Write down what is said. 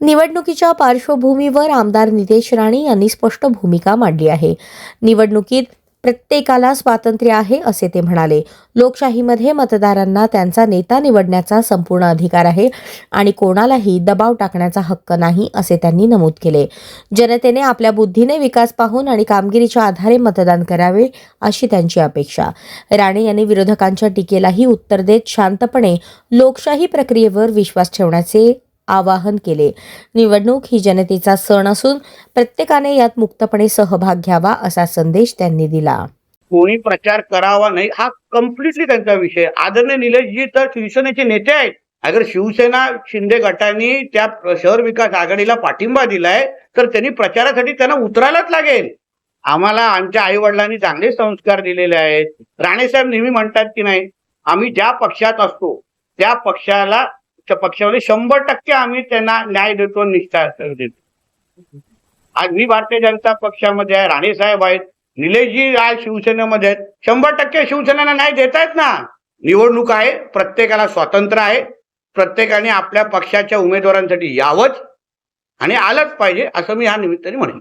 निवडणुकीच्या पार्श्वभूमीवर आमदार नितेश राणे यांनी स्पष्ट भूमिका मांडली आहे. निवडणुकीत प्रत्येकाला स्वातंत्र्य आहे असे ते म्हणाले. लोकशाहीमध्ये मतदारांना त्यांचा नेता निवडण्याचा संपूर्ण अधिकार आहे आणि कोणालाही दबाव टाकण्याचा हक्क नाही असे त्यांनी नमूद केले. जनतेने आपल्या बुद्धीने विकास पाहून आणि कामगिरीच्या आधारे मतदान करावे अशी त्यांची अपेक्षा. राणे यांनी विरोधकांच्या टीकेलाही उत्तर देत शांतपणे लोकशाही प्रक्रियेवर विश्वास ठेवण्याचे आवाहन केले. निवडणूक ही जनतेचा सण असून प्रत्येकाने यात मुक्तपणे सहभाग घ्यावा असा संदेश त्यांनी दिला. कोणी प्रचार करावा नाही हा कम्प्लिटली त्यांचा विषय. आदरणीय निलेशजी तर शिवसेनेचे नेते आहेत. अगर शिवसेना शिंदे गटाने त्या शहर विकास आघाडीला पाठिंबा दिलाय तर त्यांनी प्रचारासाठी त्यांना उतरायलाच लागेल. आम्हाला आमच्या आई वडिलांनी चांगले संस्कार दिलेले आहेत. राणेसाहेब नेहमी म्हणतात की नाही, आम्ही ज्या पक्षात असतो त्या पक्षामध्ये 100% आम्ही त्यांना न्याय देतो, निष्ठा देतो. आज मी भारतीय जनता पक्षामध्ये आहे, राणेसाहेब आहेत, निलेशजी आज शिवसेनेमध्ये आहेत. 100% शिवसेनेला न्याय देतायत ना. निवडणूक आहे, प्रत्येकाला स्वातंत्र्य आहे. प्रत्येकाने आपल्या पक्षाच्या उमेदवारांसाठी यावंच आणि आलंच पाहिजे असं मी ह्या निमित्ताने म्हणेन.